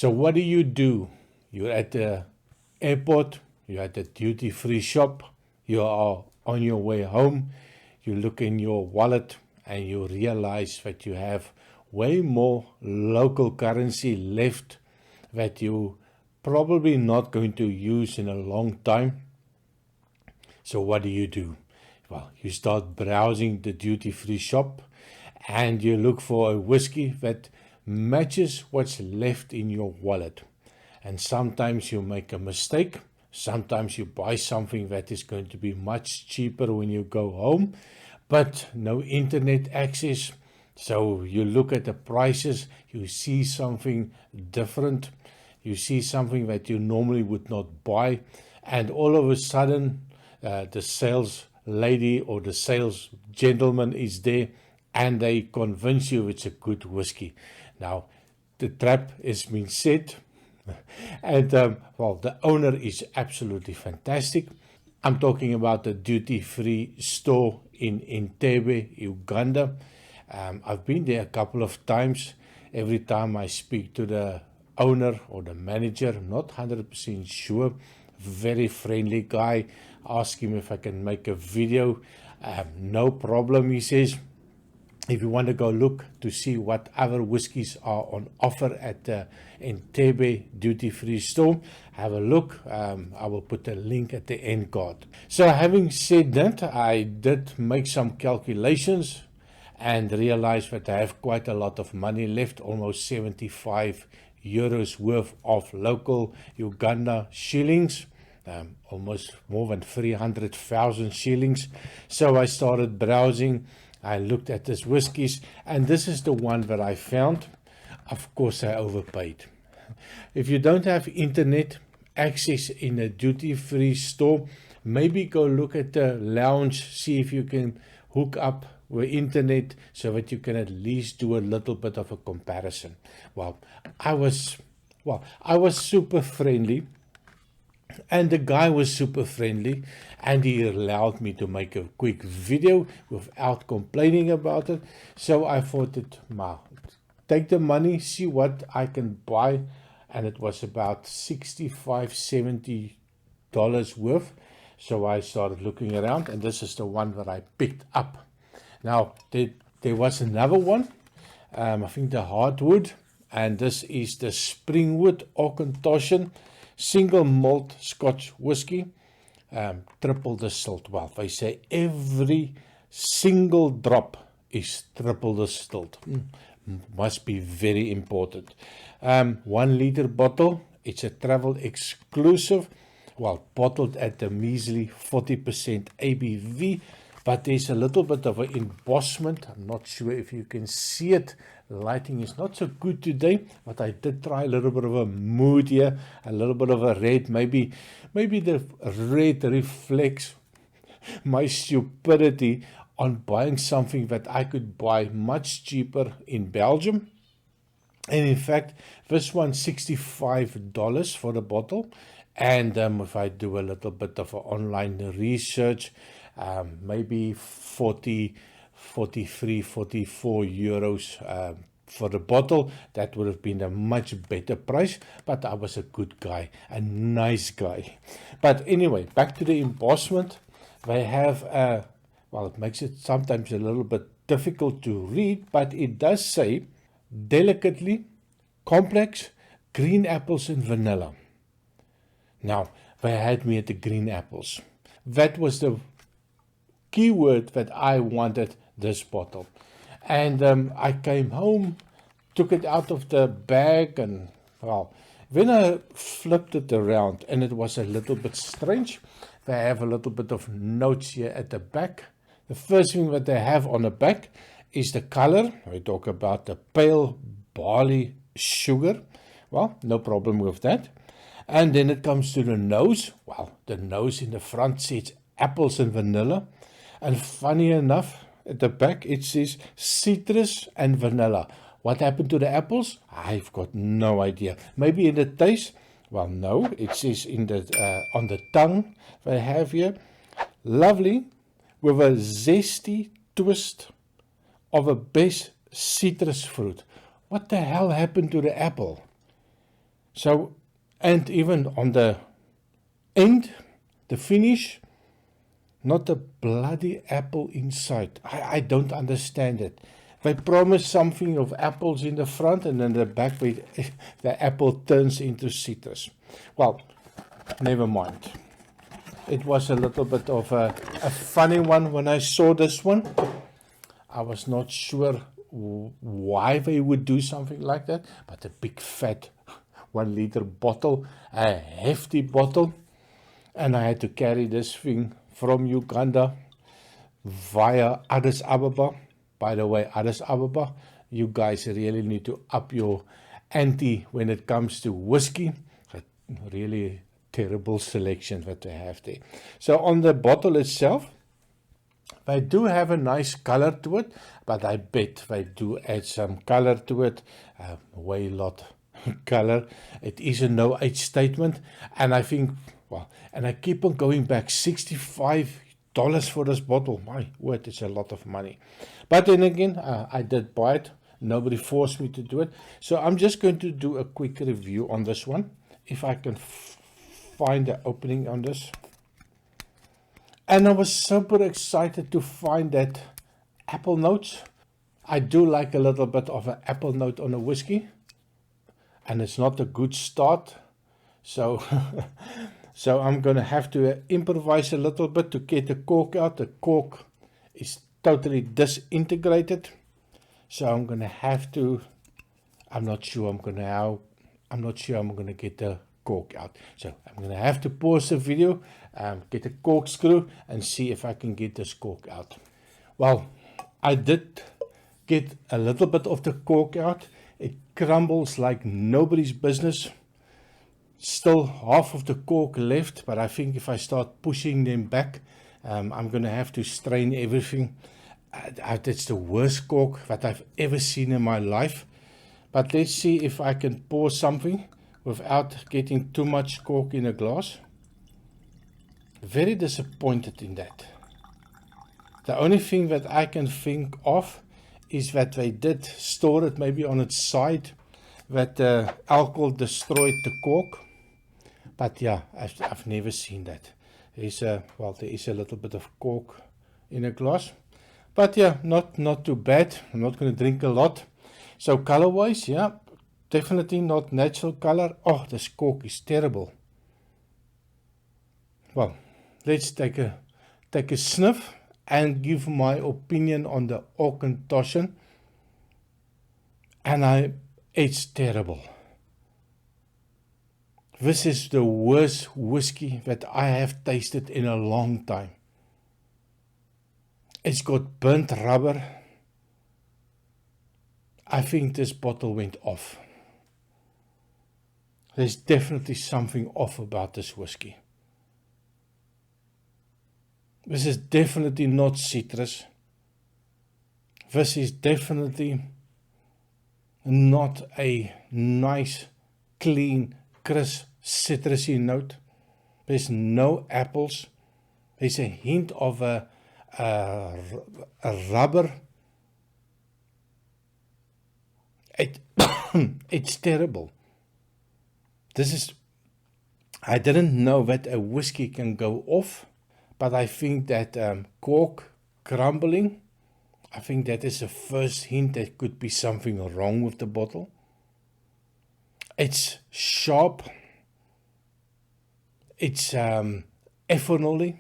So what do? You're at the airport, you're at the duty-free shop, you are on your way home, you look in your wallet and you realize that you have way more local currency left that you probably not going to use in a long time. So what do? Well, you start browsing the duty-free shop and you look for a whiskey that matches what's left in your wallet. And sometimes you make a mistake. Sometimes you buy something that is going to be much cheaper when you go home, but no internet access. So you look at the prices, you see something different, you see something that you normally would not buy, and all of a sudden the sales lady or the sales gentleman is there and they convince you it's a good whiskey. Now, the trap has been set. And well, the owner is absolutely fantastic. I'm talking about the duty-free store in Entebbe, Uganda. I've been there a couple of times. Every time I speak to the owner or the manager, I'm not 100% sure. Very friendly guy. Ask him if I can make a video. No problem, he says. If you want to go look to see what other whiskies are on offer at the Entebbe duty-free store, have a look. I will put a link at the end card. So having said that, I did make some calculations and realized that I have quite a lot of money left, almost 75 euros worth of local Uganda shillings. Almost more than 300,000 shillings. So I started browsing. I looked at these whiskies, and this is the one that I found. Of course, I overpaid. If you don't have internet access in a duty-free store, maybe go look at the lounge, see if you can hook up with internet so that you can at least do a little bit of a comparison. Well, I was super friendly. And the guy was super friendly, and he allowed me to make a quick video without complaining about it. So I thought take the money, see what I can buy. And it was about $65–70 worth. So I started looking around, and this is the one that I picked up. Now, there was another one, I think the hardwood, and this is the Springwood Auchentoshan Single Malt Scotch Whisky, triple distilled. Well, they say every single drop is triple distilled. Must be very important. 1 liter bottle. It's a travel exclusive. Well, bottled at the measly 40% ABV. But there's a little bit of an embossment. I'm not sure if you can see it. Lighting is not so good today, but I did try a little bit of a mood here, a little bit of a red. Maybe the red reflects my stupidity on buying something that I could buy much cheaper in Belgium. And in fact, this one's $65 for the bottle. And if I do a little bit of online research, maybe 43, 44 euros for the bottle. That would have been a much better price, but I was a good guy, a nice guy. But anyway, back to the embossment. They have, well, it makes it sometimes a little bit difficult to read, but it does say delicately complex green apples and vanilla. Now, they had me at the green apples. That was the keyword that I wanted this bottle. And I came home, took it out of the bag, and well, when I flipped it around, and it was a little bit strange. They have a little bit of notes here at the back. The first thing that they have on the back is the color. We talk about the pale barley sugar. Well, no problem with that. And then it comes to the nose. Well, the nose in the front says apples and vanilla. And funny enough, at the back it says citrus and vanilla. What happened to the apples? I've got no idea. Maybe in the taste? Well, no. It says in the on the tongue they have here. Lovely, with a zesty twist of a best citrus fruit. What the hell happened to the apple? So, and even on the end, the finish, not a bloody apple inside. I don't understand it. They promise something of apples in the front, and then the back, the apple turns into citrus. Well, never mind. It was a little bit of a funny one when I saw this one. I was not sure why they would do something like that, but a big fat 1 liter bottle, a hefty bottle, and I had to carry this thing from Uganda via Addis Ababa. By the way, Addis Ababa, you guys really need to up your ante when it comes to whiskey. Really terrible selection that they have there. So on the bottle itself, they do have a nice color to it, but I bet they do add some color to it, way lot color. It is a no age statement, and I think, well, and I keep on going back, $65 for this bottle. My word, it's a lot of money. But then again, I did buy it. Nobody forced me to do it. So I'm just going to do a quick review on this one, if I can find the opening on this. And I was super excited to find that apple notes. I do like a little bit of an apple note on a whiskey, and it's not a good start. So, so I'm going to have to improvise a little bit to get the cork out. The cork is totally disintegrated. So I'm going to have to, I'm not sure I'm going to get the cork out. So I'm going to have to pause the video, get a corkscrew, and see if I can get this cork out. Well, I did get a little bit of the cork out. It crumbles like nobody's business. Still half of the cork left, but I think if I start pushing them back, I'm going to have to strain everything. It's the worst cork that I've ever seen in my life. But let's see if I can pour something without getting too much cork in a glass. Very disappointed in that. The only thing that I can think of is that they did store it maybe on its side, that the alcohol destroyed the cork. But yeah, I've never seen that. There is a little bit of cork in a glass. But yeah, not too bad. I'm not going to drink a lot. So color-wise, yeah, definitely not natural color. Oh, this cork is terrible. Well, let's take a sniff and give my opinion on the Auchentoshan. And it's terrible. This is the worst whiskey that I have tasted in a long time. It's got burnt rubber. I think this bottle went off. There's definitely something off about this whiskey. This is definitely not citrus. This is definitely not a nice, clean, crisp, citrusy note. There's no apples. There's a hint of a rubber. It's terrible. I didn't know that a whiskey can go off, but I think that cork crumbling, I think that is the first hint that could be something wrong with the bottle. It's sharp. It's ethanol.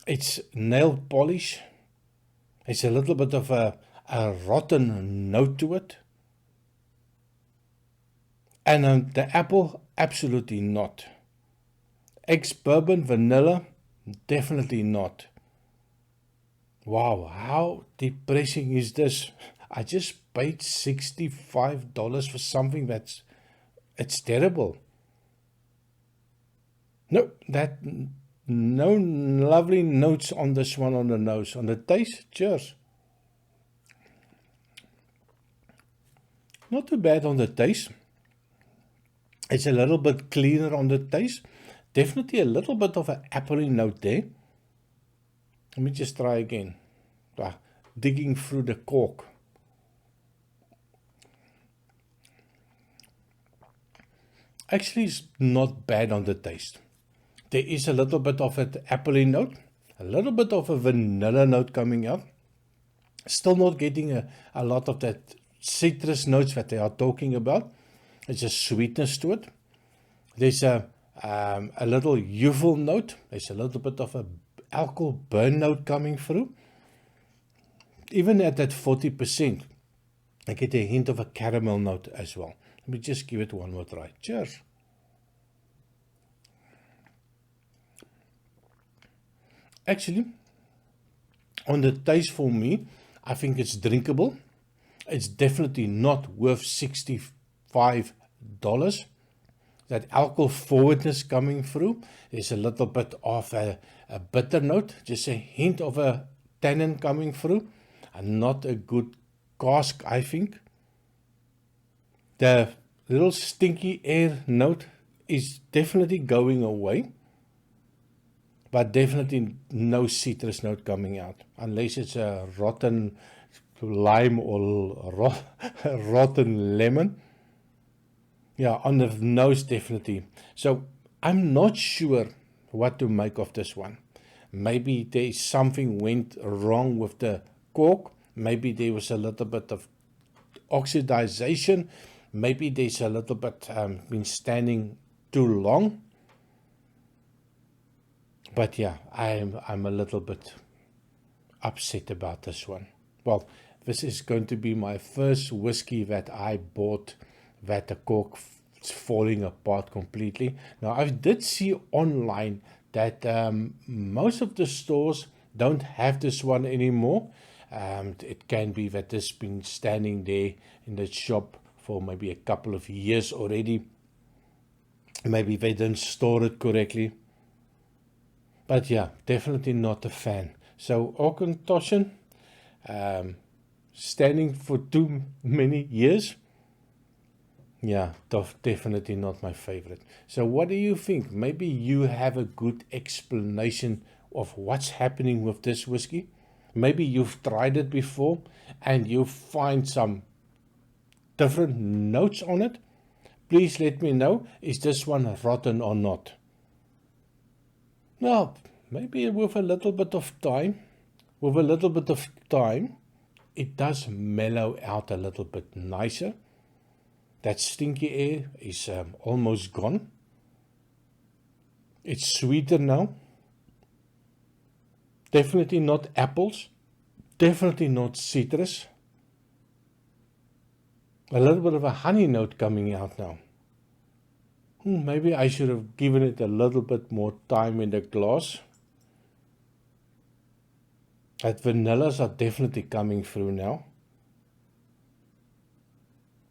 It's nail polish. It's a little bit of a rotten note to it. And the apple, absolutely not. Ex-bourbon, vanilla, definitely not. Wow, how depressing is this? I just paid $65 for something it's terrible. No lovely notes on this one on the nose. On the taste, cheers. Not too bad on the taste. It's a little bit cleaner on the taste. Definitely a little bit of an appley note there. Let me just try again. Digging through the cork. actually is not bad on the taste. There is a little bit of an apple note, a little bit of a vanilla note coming out. Still not getting a lot of that citrus notes that they are talking about. It's a sweetness to it. There's a little youthful note. There's a little bit of a alcohol burn note coming through. Even at that 40%, I get a hint of a caramel note as well. Let me just give it one more try. Cheers. Actually, on the taste for me, I think it's drinkable. It's definitely not worth $65. That alcohol forwardness coming through. There's a little bit of a bitter note, just a hint of a tannin coming through, and not a good cask, I think. The little stinky air note is definitely going away, but definitely no citrus note coming out, unless it's a rotten lime or rotten lemon. Yeah, on the nose, definitely. So I'm not sure what to make of this one. Maybe there is something went wrong with the cork. Maybe there was a little bit of oxidization. Maybe there's a little bit been standing too long. But yeah, I'm a little bit upset about this one. Well, this is going to be my first whiskey that I bought that the cork is falling apart completely. Now, I did see online that most of the stores don't have this one anymore. It can be that this has been standing there in the shop for maybe a couple of years already. Maybe they didn't store it correctly. But yeah, definitely not a fan. So Auchentoshan, standing for too many years. Yeah, definitely not my favorite. So what do you think? Maybe you have a good explanation of what's happening with this whiskey. Maybe you've tried it before and you find some different notes on it. Please let me know, is this one rotten or not? Now, maybe with a little bit of time, it does mellow out a little bit nicer. That stinky air is almost gone. It's sweeter now. Definitely not apples. Definitely not citrus. A little bit of a honey note coming out now. Maybe I should have given it a little bit more time in the glass. That vanillas are definitely coming through now.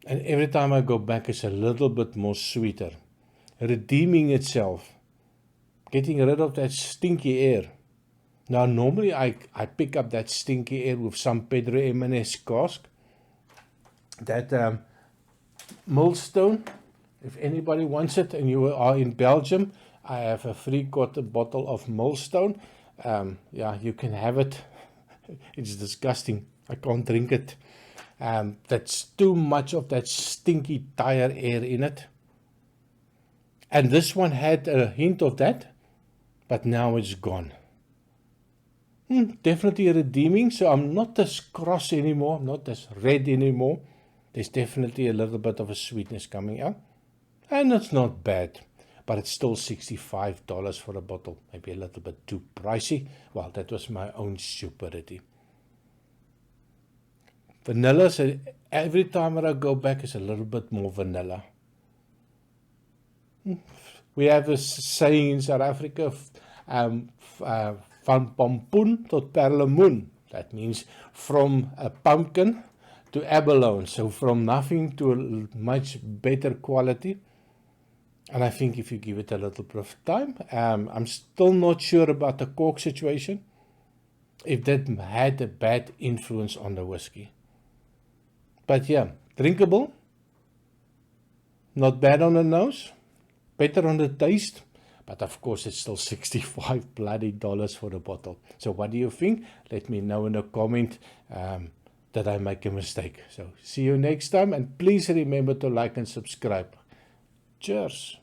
And every time I go back, it's a little bit more sweeter. Redeeming itself. Getting rid of that stinky air. Now, normally I pick up that stinky air with some Pedro M&S cask. That Millstone, if anybody wants it and you are in Belgium, I have a 3/4 bottle of Millstone. Yeah, you can have it. It's disgusting. I can't drink it. That's too much of that stinky tire air in it. And this one had a hint of that, but now it's gone. Definitely redeeming, so I'm not as cross anymore, not as red anymore. There's definitely a little bit of a sweetness coming out. And it's not bad, but it's still $65 for a bottle. Maybe a little bit too pricey. Well, that was my own stupidity. Vanilla, so every time I go back, is a little bit more vanilla. We have a saying in South Africa, van pompoen tot perlemoen. That means from a pumpkin to abalone. So from nothing to a much better quality. And I think if you give it a little bit of time, I'm still not sure about the cork situation, if that had a bad influence on the whiskey. But yeah, drinkable, not bad on the nose, better on the taste, but of course it's still $65 bloody for the bottle. So what do you think? Let me know in a comment that I make a mistake. So see you next time, and please remember to like and subscribe. Cheers.